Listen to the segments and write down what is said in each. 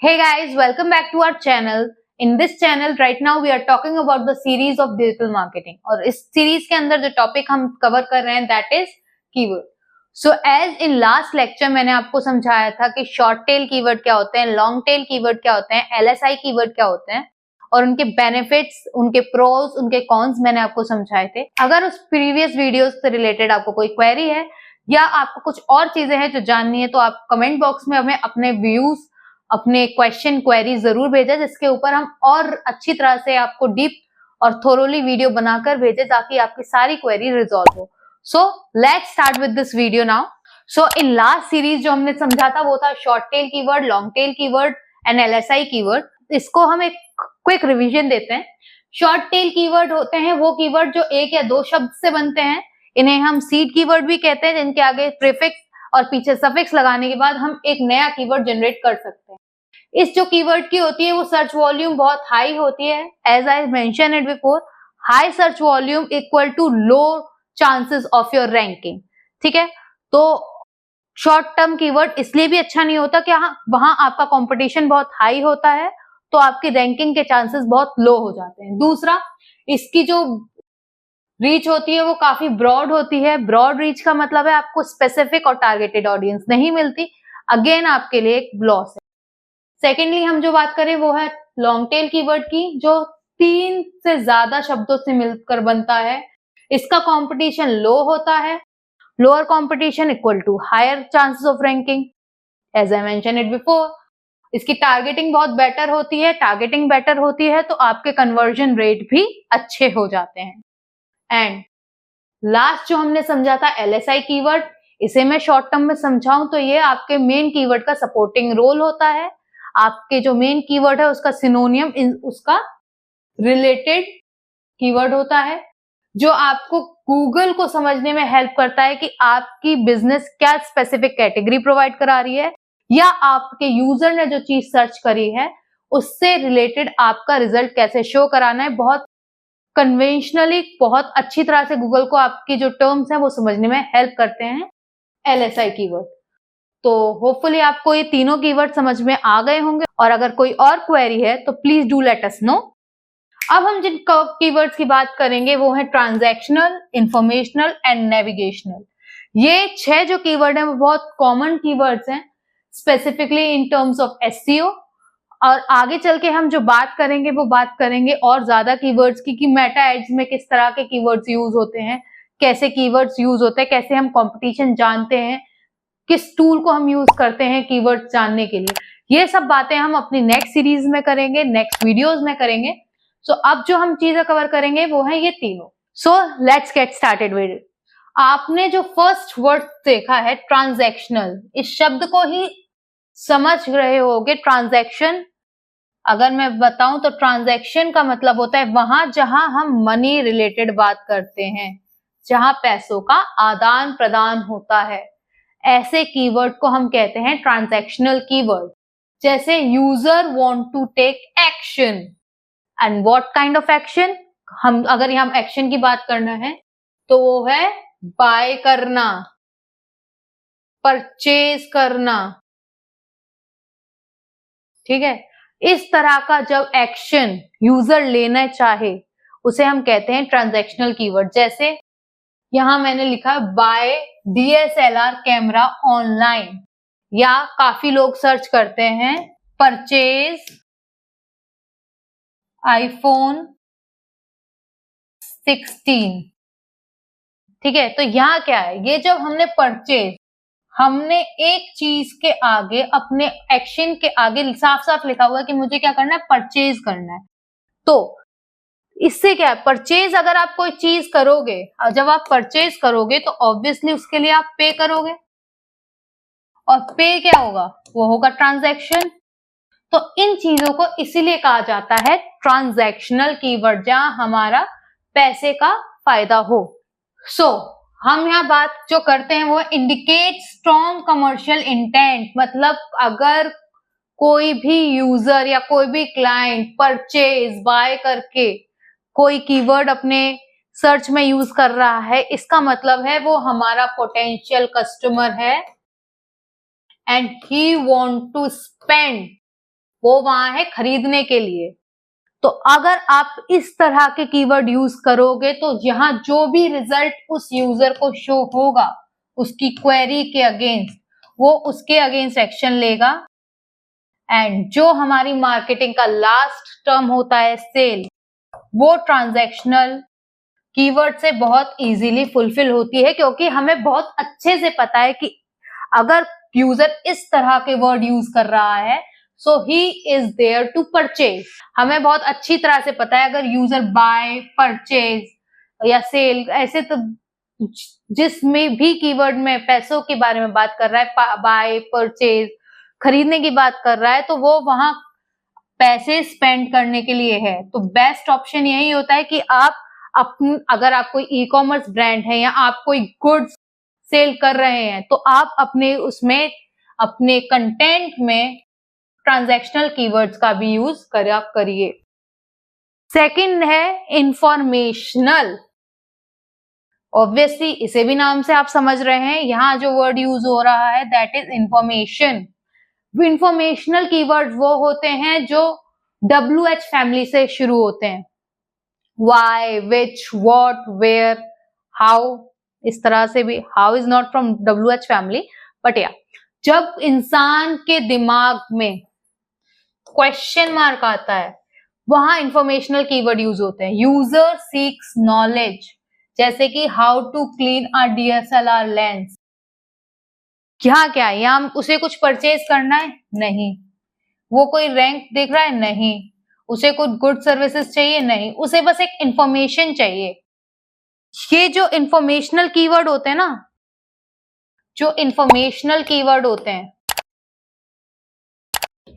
Hey guys, welcome back to our channel. In this channel right now we are talking about the series of digital marketing और इस series के अंदर जो topic हम cover कर रहे हैं that is keyword. So as in last lecture मैंने आपको समझाया था कि short tail keyword क्या होते हैं, long tail keyword क्या होते हैं, LSI keyword क्या होते हैं और उनके बेनिफिट्स, उनके प्रोज, उनके कॉन्स मैंने आपको समझाए थे. अगर उस प्रीवियस वीडियोस से रिलेटेड आपको कोई क्वेरी है या आपको कुछ और चीजें हैं जो जाननी है तो आप कमेंट बॉक्स में हमें अपने व्यूज, अपने क्वेश्चन क्वेरी जरूर भेजें जिसके ऊपर हम और अच्छी तरह से आपको डीप और थोरोली वीडियो बनाकर भेजें ताकि आपकी सारी क्वेरी रिजॉल्व हो. So let's start with this video now. So in last series जो हमने समझा था वो था short tail keyword, long tail keyword and LSI keyword. इसको हम एक क्विक रिवीजन देते हैं. शॉर्ट टेल कीवर्ड होते हैं वो कीवर्ड जो एक या दो शब्द से बनते हैं. इन्हें हम सीड कीवर्ड भी कहते हैं जिनके आगे प्रीफिक्स और पीछे सफिक्स लगाने के बाद हम एक नया कीवर्ड जनरेट कर सकते हैं. इस जो कीवर्ड की होती है वो सर्च वॉल्यूम बहुत हाई होती है. As I mention it before, high search volume equal to low chances of your ranking. ठीक है, तो शॉर्ट टर्म कीवर्ड इसलिए भी अच्छा नहीं होता कि वहां आपका कंपटीशन बहुत हाई होता है तो आपकी रैंकिंग के चांसेस बहुत लो हो जाते हैं. दूसरा, इसकी जो रीच होती है वो काफी ब्रॉड होती है. ब्रॉड रीच का मतलब है आपको स्पेसिफिक और टारगेटेड ऑडियंस नहीं मिलती. अगेन आपके लिए एक लॉस है. सेकेंडली, हम जो बात करें वो है लॉन्ग टेल कीवर्ड की, जो 3 से ज्यादा शब्दों से मिलकर बनता है. इसका कंपटीशन लो होता है. Lower competition equal to higher chances of ranking. As I mention it before, इसकी टारगेटिंग बहुत बेटर होती है. टारगेटिंग बेटर होती है तो आपके कन्वर्जन रेट भी अच्छे हो जाते हैं. एंड लास्ट जो हमने समझा था एलएसआई कीवर्ड, इसे मैं शॉर्ट टर्म में समझाऊं तो ये आपके मेन कीवर्ड का सपोर्टिंग रोल होता है. आपके जो मेन कीवर्ड है उसका सिनोनियम, उसका रिलेटेड कीवर्ड होता है जो आपको गूगल को समझने में हेल्प करता है कि आपकी बिजनेस क्या स्पेसिफिक कैटेगरी प्रोवाइड करा रही है या आपके यूजर ने जो चीज सर्च करी है उससे रिलेटेड आपका रिजल्ट कैसे शो कराना है. बहुत कन्वेंशनली, बहुत अच्छी तरह से गूगल को आपकी जो टर्म्स हैं वो समझने में हेल्प करते हैं एलएसआई कीवर्ड. तो होपफुली आपको ये तीनों कीवर्ड समझ में आ गए होंगे और अगर कोई और क्वेरी है तो please do let us know. अब हम जिन कीवर्ड्स की बात करेंगे वो है ट्रांजैक्शनल, इंफॉर्मेशनल एंड नेविगेशनल. ये 6 जो कीवर्ड हैं वो बहुत कॉमन कीवर्ड्स हैं specifically in terms of SEO. और आगे चल के हम जो बात करेंगे वो बात करेंगे और ज्यादा कीवर्ड्स की कि मेटा एड्स में किस तरह के कीवर्ड्स यूज होते हैं, कैसे कीवर्ड्स यूज होते हैं, कैसे हम कंपटीशन जानते हैं, किस टूल को हम यूज करते हैं कीवर्ड्स जानने के लिए. ये सब बातें हम अपनी नेक्स्ट सीरीज में करेंगे, नेक्स्ट वीडियोस में करेंगे. सो अब जो हम चीजें कवर करेंगे वो है ये तीनों. So let's get started with it. आपने जो फर्स्ट वर्ड देखा है ट्रांजैक्शनल, इस शब्द को ही समझ रहे होगे. ट्रांजैक्शन अगर मैं बताऊं तो ट्रांजैक्शन का मतलब होता है वहां जहां हम मनी रिलेटेड बात करते हैं, जहां पैसों का आदान प्रदान होता है. ऐसे कीवर्ड को हम कहते हैं ट्रांजैक्शनल कीवर्ड. जैसे user want to take action. And what kind of action? हम अगर हम एक्शन की बात करना है तो वो है बाय करना, परचेज करना. ठीक है, इस तरह का जब एक्शन यूजर लेना चाहे उसे हम कहते हैं ट्रांजैक्शनल कीवर्ड. जैसे यहां मैंने लिखा बाय डीएसएलआर कैमरा ऑनलाइन, या काफी लोग सर्च करते हैं परचेज आईफोन 16. ठीक है, तो यहां क्या है, ये जब हमने परचेज, हमने एक चीज के आगे, अपने एक्शन के आगे साफ साफ लिखा हुआ है कि मुझे क्या करना है, परचेज करना है. तो इससे क्या है, परचेज अगर आप कोई चीज करोगे, जब आप परचेज करोगे तो ऑब्वियसली उसके लिए आप पे करोगे और पे क्या होगा, वो होगा ट्रांजैक्शन. तो इन चीजों को इसीलिए कहा जाता है ट्रांजैक्शनल कीवर्ड, जहां हमारा पैसे का फायदा हो. सो हम यहाँ बात जो करते हैं वो इंडिकेट स्ट्रॉन्ग कमर्शियल इंटेंट. मतलब अगर कोई भी यूजर या कोई भी क्लाइंट परचेज, बाय करके कोई कीवर्ड अपने सर्च में यूज कर रहा है, इसका मतलब है वो हमारा पोटेंशियल कस्टमर है and he want to spend वो वहां है खरीदने के लिए। तो अगर आप इस तरह के कीवर्ड यूज करोगे तो यहाँ जो भी रिजल्ट उस यूजर को शो होगा उसकी क्वेरी के अगेंस्ट, वो उसके अगेंस्ट एक्शन लेगा। एंड जो हमारी मार्केटिंग का लास्ट टर्म होता है सेल, वो ट्रांजैक्शनल कीवर्ड से बहुत इजीली फुलफिल होती है, क्योंकि हमें बहुत अच्छे से पता है कि अगर यूजर इस तरह के वर्ड यूज कर रहा है so he is there to purchase. हमें बहुत अच्छी तरह से पता है अगर यूजर बाय, परचेज या सेल, ऐसे तो जिसमें भी कीवर्ड में पैसों के बारे में बात कर रहा है, बाय, परचेज, खरीदने की बात कर रहा है, तो वो वहां पैसे स्पेंड करने के लिए है। तो बेस्ट ऑप्शन यही होता है कि आप अगर आप कोई ई कॉमर्स ब्रांड है या आप कोई गुड्स सेल कर रहे हैं तो आप अपने उसमें अपने कंटेंट में ट्रांजैक्शनल कीवर्ड्स का भी यूज करिए। सेकंड है इंफॉर्मेशनल। ऑब्वियसली इसे भी नाम से आप समझ रहे हैं, यहाँ जो वर्ड यूज हो रहा है that is information. Informational keywords वो होते हैं जो WH फैमिली से शुरू होते हैं, why, which, what, where, how, इस तरह से भी। how is not from WH family, but yeah, जब इंसान के दिमाग में क्वेश्चन मार्क आता है वहां इंफॉर्मेशनल कीवर्ड यूज होते हैं। यूजर सीक्स नॉलेज, जैसे कि how to clean a DSLR lens. क्या है यहाँ उसे कुछ परचेज करना है? नहीं। वो कोई रैंक देख रहा है? नहीं। उसे कुछ गुड सर्विसेज चाहिए? नहीं। उसे बस एक इंफॉर्मेशन चाहिए। ये जो इंफॉर्मेशनल कीवर्ड होते हैं ना, जो इंफॉर्मेशनल कीवर्ड होते हैं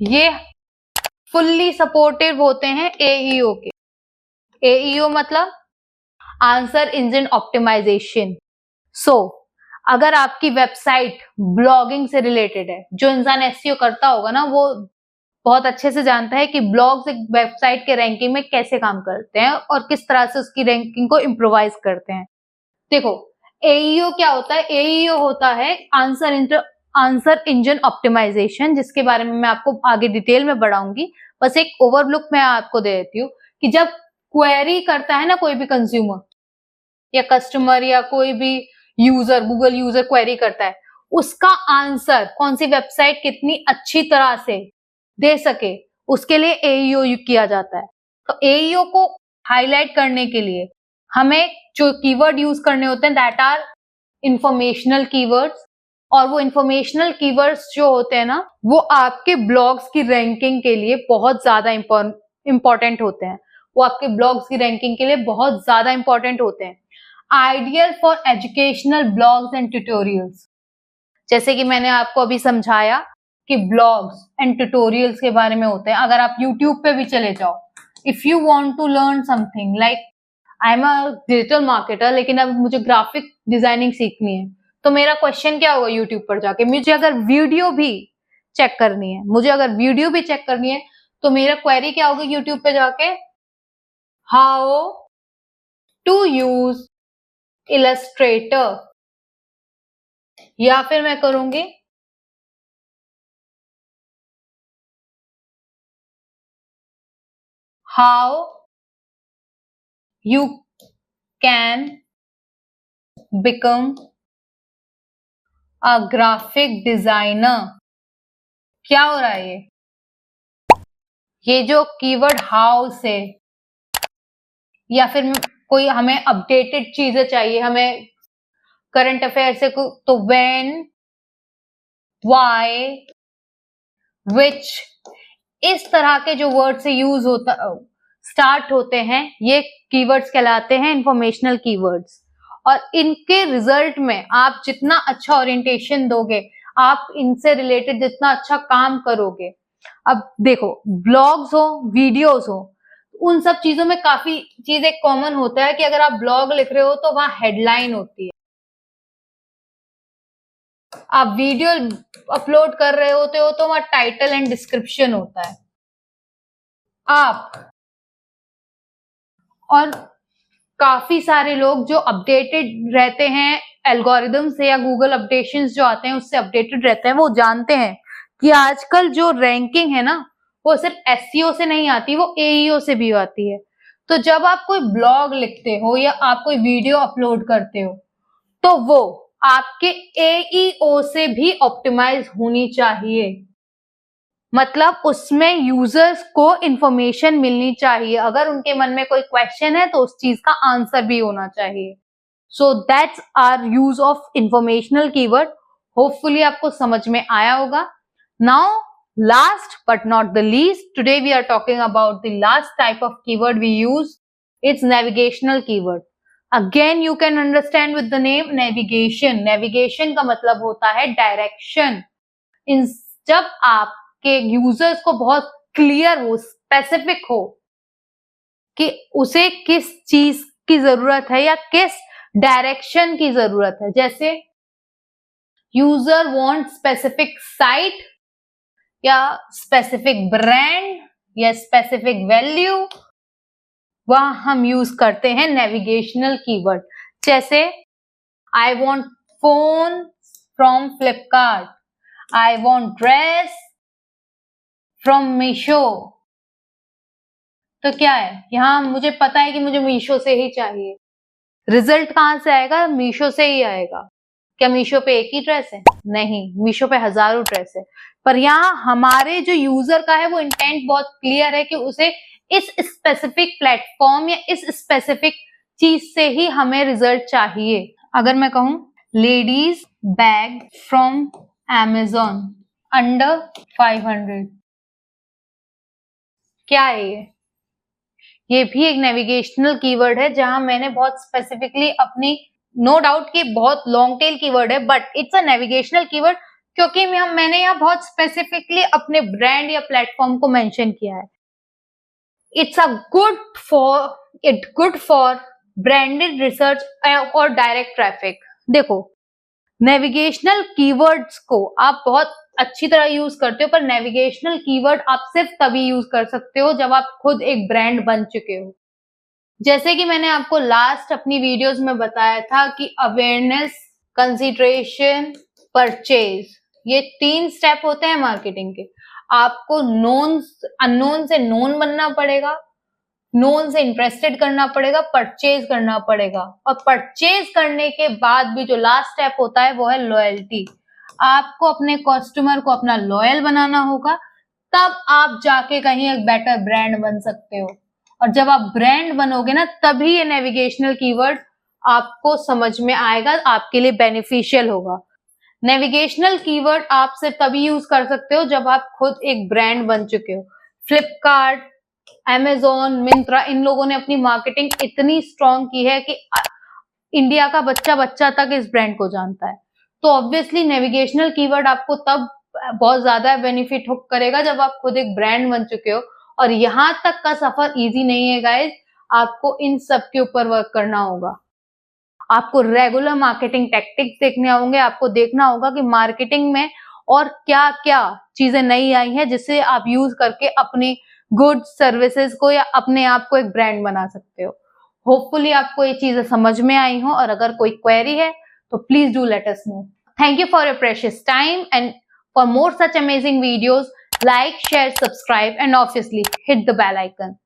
ये फुल्ली सपोर्टिव होते हैं AEO के। AEO मतलब आंसर इंजन ऑप्टिमाइजेशन। सो अगर आपकी वेबसाइट ब्लॉगिंग से रिलेटेड है, जो इंसान SEO करता होगा ना वो बहुत अच्छे से जानता है कि ब्लॉग्स एक वेबसाइट के रैंकिंग में कैसे काम करते हैं और किस तरह से उसकी रैंकिंग को इम्प्रोवाइज करते हैं। देखो AEO क्या होता है? AEO होता है आंसर इंजन ऑप्टिमाइजेशन, जिसके बारे में मैं आपको आगे डिटेल में बढ़ाऊंगी। बस एक ओवरलुक मैं आपको दे देती हूँ कि जब क्वेरी करता है ना कोई भी कंज्यूमर या कस्टमर या कोई भी यूजर, गूगल यूजर क्वेरी करता है, उसका आंसर कौन सी वेबसाइट कितनी अच्छी तरह से दे सके उसके लिए AEO किया जाता है। तो AEO को हाईलाइट करने के लिए हमें जो कीवर्ड यूज करने होते हैं दैट आर इंफॉर्मेशनल कीवर्ड्स। और वो इंफॉर्मेशनल कीवर्ड्स जो होते हैं ना वो आपके ब्लॉग्स की रैंकिंग के लिए बहुत ज्यादा इंपॉर्टेंट होते हैं। वो आपके ब्लॉग्स की रैंकिंग के लिए बहुत ज्यादा इंपॉर्टेंट होते हैं। Ideal for educational blogs and tutorials, जैसे कि मैंने आपको अभी समझाया कि ब्लॉग्स एंड ट्यूटोरियल्स के बारे में होते हैं। अगर आप YouTube पे भी चले जाओ, if you want to learn something, like I am a digital marketer लेकिन अब मुझे ग्राफिक डिजाइनिंग सीखनी है, तो मेरा क्वेश्चन क्या होगा YouTube पर जाके? मुझे अगर वीडियो भी चेक करनी है तो मेरा क्वेरी क्या होगा YouTube पे जाके? हाउ टू यूज इलस्ट्रेटर, या फिर मैं करूंगी how you can become a graphic designer. क्या हो रहा है ये जो कीवर्ड हाउ से, या फिर कोई हमें अपडेटेड चीजें चाहिए, हमें करंट अफेयर से, तो व्हेन, व्हाई, विच, इस तरह के जो वर्ड से यूज होता स्टार्ट होते हैं ये कीवर्ड्स कहलाते हैं इंफॉर्मेशनल कीवर्ड्स। और इनके रिजल्ट में आप जितना अच्छा ओरिएंटेशन दोगे, आप इनसे रिलेटेड जितना अच्छा काम करोगे। अब देखो ब्लॉग्स हो, वीडियोस हो, उन सब चीजों में काफी चीज एक कॉमन होता है कि अगर आप ब्लॉग लिख रहे हो तो वहां हेडलाइन होती है, आप वीडियो अपलोड कर रहे होते हो तो वहां टाइटल एंड डिस्क्रिप्शन होता है। आप और काफी सारे लोग जो अपडेटेड रहते हैं एल्गोरिदम से या गूगल अपडेशंस जो आते हैं उससे अपडेटेड रहते हैं, वो जानते हैं कि आजकल जो रैंकिंग है ना वो सिर्फ एसईओ से नहीं आती, वो एईओ से भी आती है। तो जब आप कोई ब्लॉग लिखते हो या आप कोई वीडियो अपलोड करते हो तो वो आपके एईओ से भी ऑप्टिमाइज होनी चाहिए। मतलब उसमें यूजर्स को इंफॉर्मेशन मिलनी चाहिए, अगर उनके मन में कोई क्वेश्चन है तो उस चीज का आंसर भी होना चाहिए। So that's our use of informational keyword. Hopefully आपको समझ में आया होगा। Now last but not the least, today we are talking about the last type of keyword we use. It's navigational keyword. Again you can understand with the name navigation. Navigation का मतलब होता है direction. जब आपके users को बहुत clear हो, specific हो कि उसे किस चीज की जरूरत है या किस डायरेक्शन की जरूरत है। जैसे यूजर वांट स्पेसिफिक साइट या स्पेसिफिक ब्रांड या स्पेसिफिक वैल्यू, वहां हम यूज करते हैं नेविगेशनल कीवर्ड। जैसे I want phone from Flipkart, I want dress from Meesho. तो क्या है, यहां मुझे पता है कि मुझे मीशो से ही चाहिए। रिजल्ट कहां से आएगा? मीशो से ही आएगा। क्या मीशो पे एक ही ड्रेस है? नहीं, मीशो पे हजारों ड्रेस है। पर यहाँ हमारे जो यूजर का है वो इंटेंट बहुत क्लियर है कि उसे इस स्पेसिफिक प्लेटफॉर्म या इस स्पेसिफिक चीज से ही हमें रिजल्ट चाहिए। अगर मैं कहूं ladies bag from Amazon under 500, क्या है ये भी एक नेविगेशनल कीवर्ड है, जहां मैंने बहुत स्पेसिफिकली अपनी, नो डाउट कि बहुत लॉन्ग टेल कीवर्ड है but it's a navigational keyword, क्योंकि मैंने यहाँ बहुत स्पेसिफिकली अपने ब्रांड या प्लेटफॉर्म को मेंशन किया है। It's a good for branded research और डायरेक्ट ट्रैफिक। देखो, नेविगेशनल कीवर्ड्स को आप बहुत अच्छी तरह यूज करते हो, पर नेविगेशनल कीवर्ड आप सिर्फ तभी यूज कर सकते हो जब आप खुद एक ब्रांड बन चुके हो। जैसे कि मैंने आपको लास्ट अपनी वीडियोस में बताया था कि अवेयरनेस, कंसिडरेशन, परचेज, ये 3 स्टेप होते हैं मार्केटिंग के। आपको अननोन से नोन बनना पड़ेगा, नोन से इंटरेस्टेड करना पड़ेगा, परचेज करना पड़ेगा, और परचेज करने के बाद भी जो लास्ट स्टेप होता है वो है लॉयल्टी। आपको अपने कस्टमर को अपना लॉयल बनाना होगा, तब आप जाके कहीं एक बेटर ब्रांड बन सकते हो। और जब आप ब्रांड बनोगे ना, तभी ये नेविगेशनल कीवर्ड आपको समझ में आएगा, आपके लिए बेनिफिशियल होगा। नेविगेशनल कीवर्ड आप सिर्फ तभी यूज कर सकते हो जब आप खुद एक ब्रांड बन चुके हो। फ्लिपकार्ट, Amazon, मिंत्रा, इन लोगों ने अपनी मार्केटिंग इतनी स्ट्रॉन्ग की है कि इंडिया का बच्चा बच्चा तक इस ब्रांड को जानता है। तो ऑब्वियसली नेविगेशनल कीवर्ड आपको तब बहुत ज्यादा बेनिफिट करेगा जब आप खुद एक ब्रांड बन चुके हो। और यहाँ तक का सफर इजी नहीं है गाइज, आपको इन सब के ऊपर वर्क करना होगा। आपको रेगुलर मार्केटिंग टैक्टिक्स देखने होंगे, आपको देखना होगा कि मार्केटिंग में और क्या क्या चीजें नई आई हैं जिससे आप यूज करके अपनी गुड सर्विसेज को या अपने आप को एक ब्रांड बना सकते हो। होपफुली आपको ये चीजें समझ में आई हो, और अगर कोई क्वेरी है तो please do let us know. Thank you for your precious time, and for more such amazing videos, like, share, subscribe, and obviously hit the bell icon.